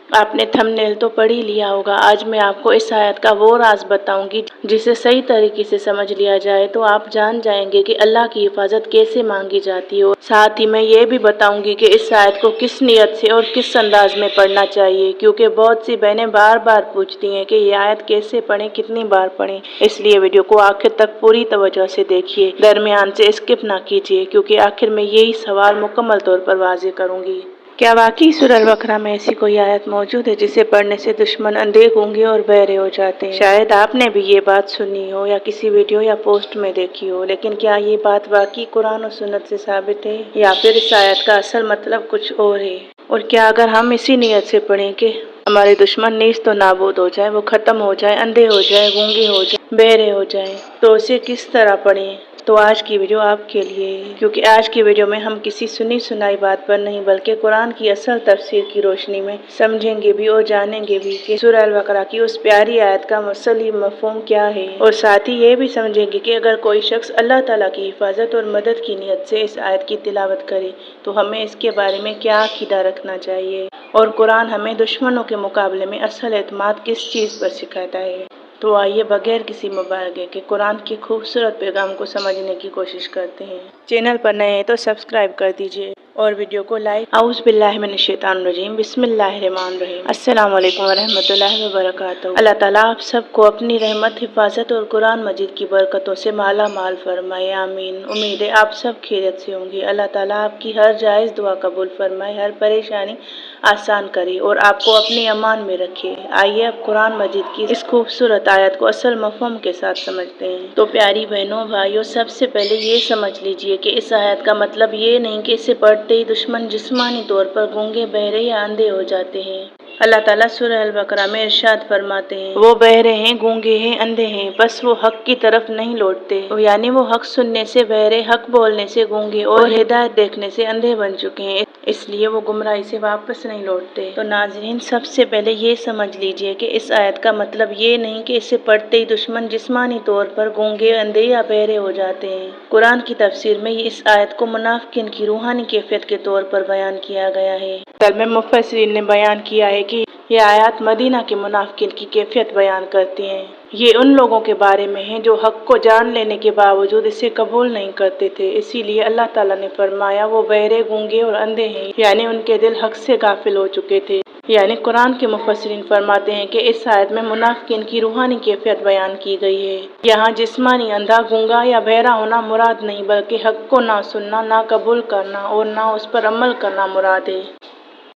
आपने थंबनेल तो पढ़ ही लिया होगा। आज मैं आपको इस आयत का वो राज बताऊंगी जिसे सही तरीके से समझ लिया जाए तो आप जान जाएंगे कि अल्लाह की हिफाजत कैसे मांगी जाती है। साथ ही मैं ये भी बताऊंगी कि इस आयत को किस नियत से और किस अंदाज में पढ़ना चाहिए, क्योंकि बहुत सी बहनें बार बार पूछती हैं कि ये आयत कैसे पढ़ें, कितनी बार पढ़ें। इसलिए वीडियो को आखिर तक पूरी तवज्जो से देखिए, दरमियान से स्किप ना कीजिए, क्योंकि आखिर में यही सवाल मुकम्मल तौर पर वाज़ेह करूंगी। क्या वाकई सूरह अल बकरा में ऐसी कोई आयत मौजूद है जिसे पढ़ने से दुश्मन अंधे गूंगे और बहरे हो जाते हैं? शायद आपने भी ये बात सुनी हो या किसी वीडियो या पोस्ट में देखी हो, लेकिन क्या ये बात वाकई कुरान और सुन्नत से साबित है या फिर इस आयत का असल मतलब कुछ और है? और क्या अगर हम इसी नीयत से पढ़ें कि हमारे दुश्मन नीज तो नाबूद हो जाए, वो खत्म हो जाए, अंधे हो जाए, गूंगे हो जाए, बहरे हो जाए, तो उसे किस तरह पढ़ें? तो आज की वीडियो आपके लिए है, क्योंकि आज की वीडियो में हम किसी सुनी सुनाई बात पर नहीं बल्कि कुरान की असल तफसीर की रोशनी में समझेंगे भी और जानेंगे भी कि सूरह अल बकरा की उस प्यारी आयत का असली मफहूम क्या है। और साथ ही ये भी समझेंगे कि अगर कोई शख्स अल्लाह ताला की हिफाजत और मदद की नीयत से इस आयत की तिलावत करे तो हमें इसके बारे में क्या अकीदा रखना चाहिए, और कुरान हमें दुश्मनों के मुकाबले में असल एतमाद किस चीज़ पर सिखाता है। तो आइए बगैर किसी मुबालगे के कुरान के खूबसूरत पैगाम को समझने की कोशिश करते हैं। चैनल पर नए हैं तो सब्सक्राइब कर दीजिए और वीडियो को लाइक। औज़ु बिल्लाहि मिनश शैतानिर रजीम, बिस्मिल्लाहिर रहमानिर रहीम। अस्सलामु अलैकुम वरहमतुल्लाहि वबरकातुहू। अल्लाह ताला आप सबको अपनी रहमत, हिफाजत और कुरान मजीद की बरकतों से माला माल फरमाए, आमीन। उम्मीद है आप सब खैरियत से होंगे। अल्लाह ताला आपकी हर जायज़ दुआ कबूल फरमाए, हर परेशानी आसान करे और आपको अपने अमान में रखे। आइए अब कुरान मजीद की इस खूबसूरत आयत को असल मफहूम के साथ समझते हैं। तो प्यारी बहनों भाइयों, सबसे पहले ये समझ लीजिए कि इस आयत का मतलब ये नहीं कि इसे पढ़ते ही दुश्मन जिस्मानी तौर पर गूंगे, बहरे या अंधे हो जाते हैं। अल्लाह ताला सूरह अल बकरा में इरशाद फरमाते हैं, वो बहरे हैं, गूंगे हैं, अंधे हैं, बस वो हक की तरफ नहीं लौटते। यानी वो हक सुनने से बहरे, हक बोलने से गूंगे और हिदायत देखने से अंधे बन चुके हैं, इसलिए वो गुमराही से वापस नहीं लौटते। तो नाज़रीन, सबसे पहले ये समझ लीजिए कि इस आयत का मतलब ये नहीं कि इसे पढ़ते ही दुश्मन जिस्मानी तौर पर गूंगे, अंधे या बहरे हो जाते हैं। कुरान की तफसीर में इस आयत को मुनाफिकीन की रूहानी कैफियत के तौर पर बयान किया गया है। असल में मुफस्सिरीन ने बयान किया है कि ये आयत मदीना के मुनाफिकीन की कैफियत बयान करती हैं। ये उन लोगों के बारे में है जो हक को जान लेने के बावजूद इसे कबूल नहीं करते थे। इसीलिए अल्लाह ताला ने फरमाया वो बहरे, गूंगे और अंधे हैं, यानी उनके दिल हक से गाफिल हो चुके थे। यानी कुरान के मुफस्सिरीन फरमाते हैं कि इस आयत में मुनाफिकीन की रूहानी कैफियत बयान की गई है। यहाँ जिस्मानी अंधा, गूंगा या बहरा होना मुराद नहीं, बल्कि हक को ना सुनना, ना कबूल करना और ना उस पर अमल करना मुराद है।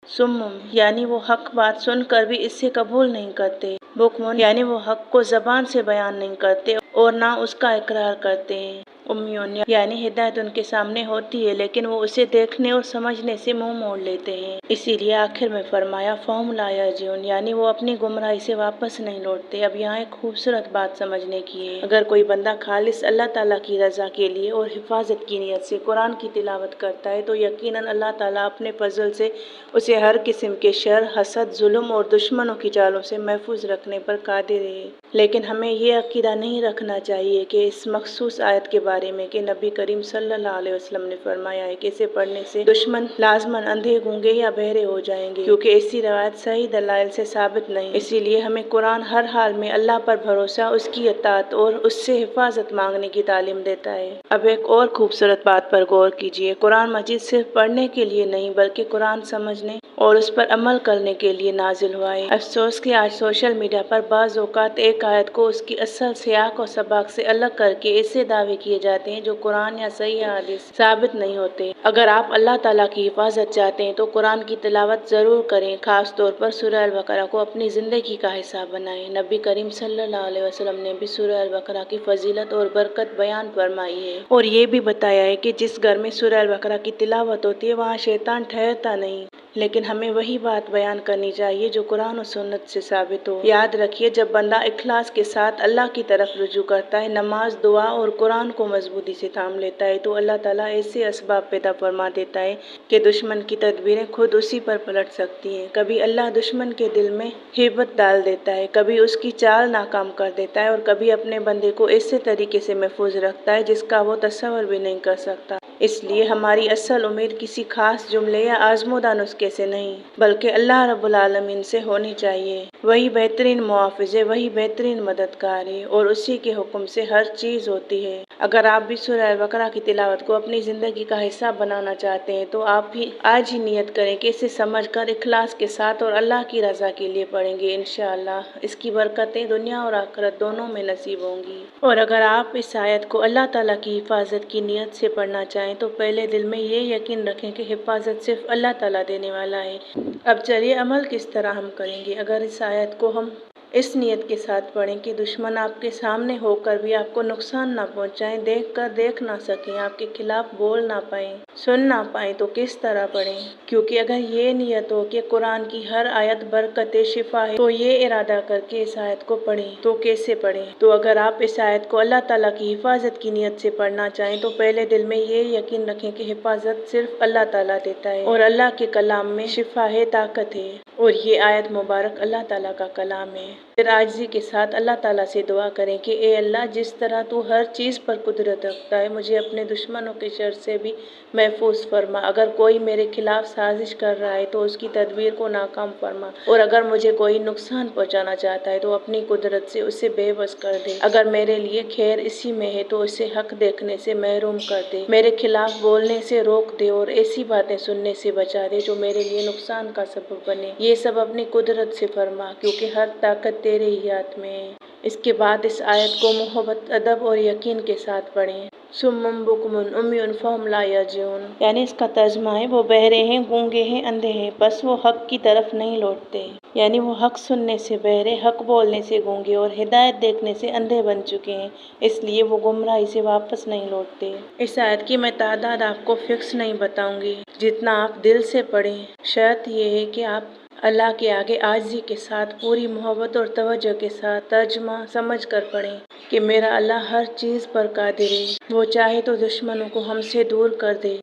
सुम्मुम यानी वो हक बात सुनकर भी इससे कबूल नहीं करते। बुकमुन यानी वो हक को जबान से बयान नहीं करते और ना उसका इकरार करते हैं। उम्मीउन यानी हिदायत उनके सामने होती है लेकिन वो उसे देखने और समझने से मुंह मोड़ लेते हैं। इसीलिए आखिर में फरमाया फ़हुम ला यरजिऊन, यानी वो अपनी गुमराही से वापस नहीं लौटते। अब यहाँ एक खूबसूरत बात समझने की है। अगर कोई बंदा खालिस अल्लाह ताला की रजा के लिए और हिफाजत की नीयत से कुरान की तिलावत करता है तो यकीनन अल्लाह ताला अपने फजल से उसे हर किस्म के शर, हसद, जुल्म और दुश्मनों की जालों से महफूज रखने पर कादिर है। लेकिन हमें ये अकीदा नहीं रखना चाहिए कि इस मखसूस आयत के बारे में कि नबी करीम सल्लल्लाहु अलैहि वसल्लम ने फरमाया है कि इसे पढ़ने से दुश्मन लाजमन अंधे, गूंगे या बहरे हो जाएंगे, क्योंकि ऐसी रवायत सही दलाइल से साबित नहीं। इसीलिए हमें कुरान हर हाल में अल्लाह पर भरोसा, उसकी अतात और उससे हिफाजत मांगने की तालीम देता है। अब एक और खूबसूरत बात पर गौर कीजिए। कुरान मजीद सिर्फ पढ़ने के लिए नहीं बल्कि कुरान समझने और उस पर अमल करने के लिए नाजिल हुआ है। अफसोस कि आज सोशल मीडिया पर बाज़ औक़ात एक आयत को उसकी असल सियाक और सबक से अलग करके ऐसे दावे किए जाते हैं जो कुरान या सही हदीस साबित नहीं होते। अगर आप अल्लाह ताला की हिफाजत चाहते हैं तो कुरान की तिलावत ज़रूर करें, खास तौर पर सूरह अल बकरा को अपनी ज़िंदगी का हिस्सा बनाएं। नबी करीम सल्लल्लाहु अलैहि वसल्लम ने भी सूरह अल बकरा की फजीलत और बरकत बयान फरमाई है और ये भी बताया है कि जिस घर में सूरह अल बकरा की तिलावत होती है वहाँ शैतान ठहरता नहीं। लेकिन हमें वही बात बयान करनी चाहिए जो कुरान और सुन्नत से साबित हो। याद रखिए, जब बंदा इखलास के साथ अल्लाह की तरफ रुजू करता है, नमाज, दुआ और कुरान को मजबूती से थाम लेता है तो अल्लाह ताला ऐसे असबाब पैदा फरमा देता है कि दुश्मन की तदबीरें खुद उसी पर पलट सकती हैं। कभी अल्लाह दुश्मन के दिल में हेबत डाल देता है, कभी उसकी चाल नाकाम कर देता है और कभी अपने बंदे को ऐसे तरीके से महफूज रखता है जिसका वो तसव्वुर भी नहीं कर सकता। اس لیے ہماری اصل امید کسی خاص جملے یا آزمودہ نسخے سے نہیں بلکہ اللہ رب العالمین سے ہونی چاہیے۔ وہی بہترین محافظ ہے، وہی بہترین مددگار ہے اور اسی کے حکم سے ہر چیز ہوتی ہے۔ اگر آپ بھی سورہ البقرہ کی تلاوت کو اپنی زندگی کا حصہ بنانا چاہتے ہیں تو آپ بھی آج ہی نیت کریں کہ اسے سمجھ کر اخلاص کے ساتھ اور اللہ کی رضا کے لیے پڑھیں گے۔ انشاءاللہ اس کی برکتیں دنیا اور آخرت دونوں میں نصیب ہوں گی۔ اور اگر آپ اس آیت کو اللہ تعالیٰ کی حفاظت کی نیت سے پڑھنا چاہیں تو پہلے دل میں یہ یقین رکھیں کہ حفاظت صرف اللہ تعالیٰ دینے والا ہے۔ اب چلیے عمل کس طرح ہم کریں گے۔ اگر اس آیت کو ہم اس نیت کے ساتھ پڑھیں کہ دشمن آپ کے سامنے ہو کر بھی آپ کو نقصان نہ پہنچائیں، دیکھ کر دیکھ نہ سکیں، آپ کے خلاف بول نہ پائیں، سن نہ پائیں، تو کس طرح پڑھیں؟ کیونکہ اگر یہ نیت ہو کہ قرآن کی ہر آیت برکت شفا ہے تو یہ ارادہ کر کے اس آیت کو پڑھیں تو کیسے پڑھیں؟ تو اگر آپ اس آیت کو اللہ تعالیٰ کی حفاظت کی نیت سے پڑھنا چاہیں تو پہلے دل میں یہ یقین رکھیں کہ حفاظت صرف اللہ تعالیٰ دیتا ہے اور اللہ کے کلام میں شفا ہے، طاقت ہے اور یہ آیت مبارک اللہ تعالیٰ کا کلام ہے۔ پھر عاجزی کے ساتھ اللہ تعالیٰ سے دعا کریں کہ اے اللہ، جس طرح تو ہر چیز پر قدرت رکھتا ہے، مجھے اپنے دشمنوں کے شر سے بھی محفوظ فرما۔ اگر کوئی میرے خلاف سازش کر رہا ہے تو اس کی تدبیر کو ناکام فرما، اور اگر مجھے کوئی نقصان پہنچانا چاہتا ہے تو اپنی قدرت سے اسے بے بس کر دے۔ اگر میرے لیے خیر اسی میں ہے تو اسے حق دیکھنے سے محروم کر دے، میرے خلاف بولنے سے روک دے اور ایسی باتیں سننے سے بچا دے جو میرے لیے نقصان کا سبب بنے۔ یہ سب اپنی قدرت سے فرما، کیونکہ ہر طاقت تیرے ہی ہاتھ میں ہے۔ اس کے بعد اس آیت کو محبت، ادب اور یقین کے ساتھ پڑھیں۔ صم بکم عمی فہم لا یرجعون، یعنی اس کا ترجمہ ہے وہ بہرے ہیں، گونگے ہیں، اندھے ہیں، بس وہ حق کی طرف نہیں لوٹتے۔ یعنی وہ حق سننے سے بہرے، حق بولنے سے گونگے اور ہدایت دیکھنے سے اندھے بن چکے ہیں، اس لیے وہ گمراہی سے واپس نہیں لوٹتے۔ اس آیت کی میں تعداد آپ کو فکس نہیں بتاؤں گی، جتنا آپ دل سے پڑھیں۔ شرط یہ ہے کہ آپ اللہ کے آگے عاجزی کے ساتھ پوری محبت اور توجہ کے ساتھ ترجمہ سمجھ کر پڑھیں کہ میرا اللہ ہر چیز پر قادر ہے، وہ چاہے تو دشمنوں کو ہم سے دور کر دے،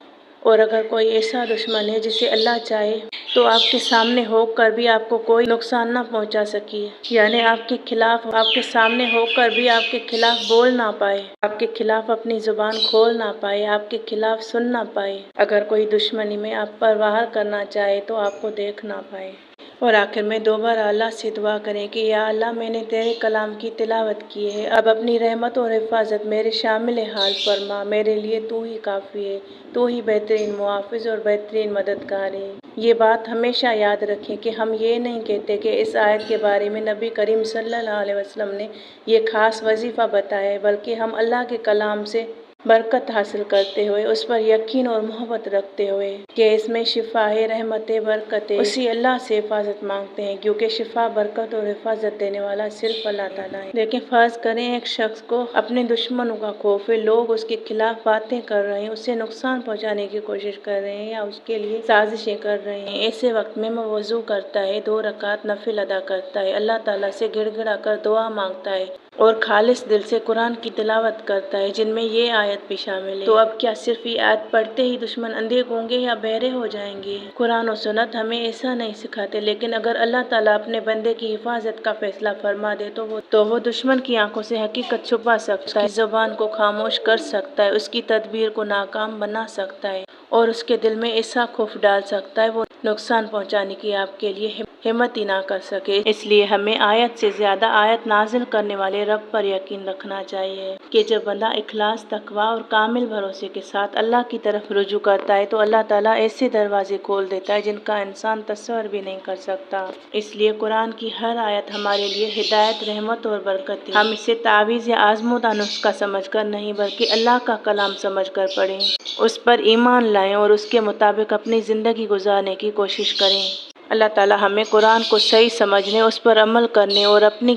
اور اگر کوئی ایسا دشمن ہے جسے اللہ چاہے تو آپ کے سامنے ہو کر بھی آپ کو کوئی نقصان نہ پہنچا سکے، یعنی آپ کے خلاف، آپ کے سامنے ہو کر بھی آپ کے خلاف بول نہ پائے، آپ کے خلاف اپنی زبان کھول نہ پائے، آپ کے خلاف سن نہ پائے، اگر کوئی دشمنی میں آپ پر وار کرنا چاہے تو آپ کو دیکھ نہ پائے۔ اور آخر میں دوبارہ اللہ سے دعا کریں کہ یا اللہ، میں نے تیرے کلام کی تلاوت کی ہے، اب اپنی رحمت اور حفاظت میرے شامل حال فرما، میرے لیے تو ہی کافی ہے، تو ہی بہترین محافظ اور بہترین مددگار ہے۔ یہ بات ہمیشہ یاد رکھیں کہ ہم یہ نہیں کہتے کہ اس آیت کے بارے میں نبی کریم صلی اللہ علیہ وسلم نے یہ خاص وظیفہ بتایا ہے، بلکہ ہم اللہ کے کلام سے برکت حاصل کرتے ہوئے، اس پر یقین اور محبت رکھتے ہوئے کہ اس میں شفا ہے، رحمت ہے، برکت ہے، اسی اللہ سے حفاظت مانگتے ہیں، کیونکہ شفا، برکت اور حفاظت دینے والا صرف اللہ تعالیٰ ہے۔ لیکن فرض کریں ایک شخص کو اپنے دشمنوں کا خوف ہے، لوگ اس کے خلاف باتیں کر رہے ہیں، اسے نقصان پہنچانے کی کوشش کر رہے ہیں یا اس کے لیے سازشیں کر رہے ہیں۔ ایسے وقت میں وہ وضو کرتا ہے، 2 رکعت نفل ادا کرتا ہے، اللہ تعالیٰ سے گڑ گڑا کر دعا مانگتا ہے اور خالص دل سے قرآن کی تلاوت کرتا ہے جن میں یہ آیت بھی شامل ہے، تو اب کیا صرف یہ آیت پڑھتے ہی دشمن اندھے، گونگے یا بہرے ہو جائیں گے؟ قرآن و سنت ہمیں ایسا نہیں سکھاتے، لیکن اگر اللہ تعالیٰ اپنے بندے کی حفاظت کا فیصلہ فرما دے تو وہ دشمن کی آنکھوں سے حقیقت چھپا سکتا ہے، اس کی زبان کو خاموش کر سکتا ہے، اس کی تدبیر کو ناکام بنا سکتا ہے اور اس کے دل میں ایسا خوف ڈال سکتا ہے وہ نقصان پہنچانے کی آپ کے لیے ہمت ہی نہ کر سکے۔ اس لیے ہمیں آیت سے زیادہ آیت نازل کرنے والے رب پر یقین رکھنا چاہیے کہ جب بندہ اخلاص، تقویٰ اور کامل بھروسے کے ساتھ اللہ کی طرف رجوع کرتا ہے تو اللہ تعالیٰ ایسے دروازے کھول دیتا ہے جن کا انسان تصور بھی نہیں کر سکتا۔ اس لیے قرآن کی ہر آیت ہمارے لیے ہدایت، رحمت اور برکت ہے۔ ہم اسے تعویذ یا آزمودہ نسخہ سمجھ کر نہیں بلکہ اللہ کا کلام سمجھ کر پڑھیں، اس پر ایمان لائیں اور اس کے مطابق اپنی زندگی گزارنے کی کوشش کریں۔ اللہ تعالیٰ ہمیں قرآن کو صحیح سمجھنے، اس پر عمل کرنے اور اپنی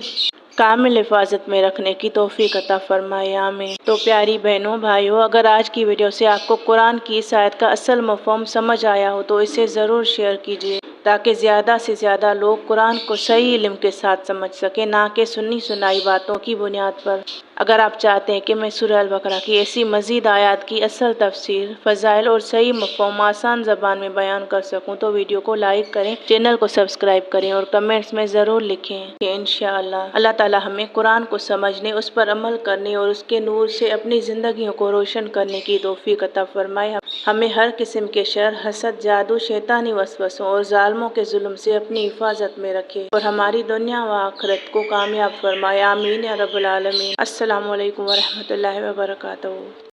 کامل حفاظت میں رکھنے کی توفیق عطا فرمائے، آمین۔ تو پیاری بہنوں، بھائیوں، اگر آج کی ویڈیو سے آپ کو قرآن کی اس آیت کا اصل مفہوم سمجھ آیا ہو تو اسے ضرور شیئر کیجیے تاکہ زیادہ سے زیادہ لوگ قرآن کو صحیح علم کے ساتھ سمجھ سکیں، نہ کہ سنی سنائی باتوں کی بنیاد پر۔ اگر آپ چاہتے ہیں کہ میں سورہ البقرہ کی ایسی مزید آیات کی اصل تفسیر، فضائل اور صحیح مفہوم آسان زبان میں بیان کر سکوں تو ویڈیو کو لائک کریں، چینل کو سبسکرائب کریں اور کمنٹس میں ضرور لکھیں کہ انشاءاللہ اللہ تعالی ہمیں قرآن کو سمجھنے، اس پر عمل کرنے اور اس کے نور سے اپنی زندگیوں کو روشن کرنے کی توفیق عطا فرمائے۔ ہمیں ہر قسم کے شر، حسد، جادو، شیطانی وسوسوں اور ظالموں کے ظلم سے اپنی حفاظت میں رکھے اور ہماری دنیا و آخرت کو کامیاب فرمائے، آمین یا رب العالمین۔ السلام علیکم ورحمۃ اللہ وبرکاتہ۔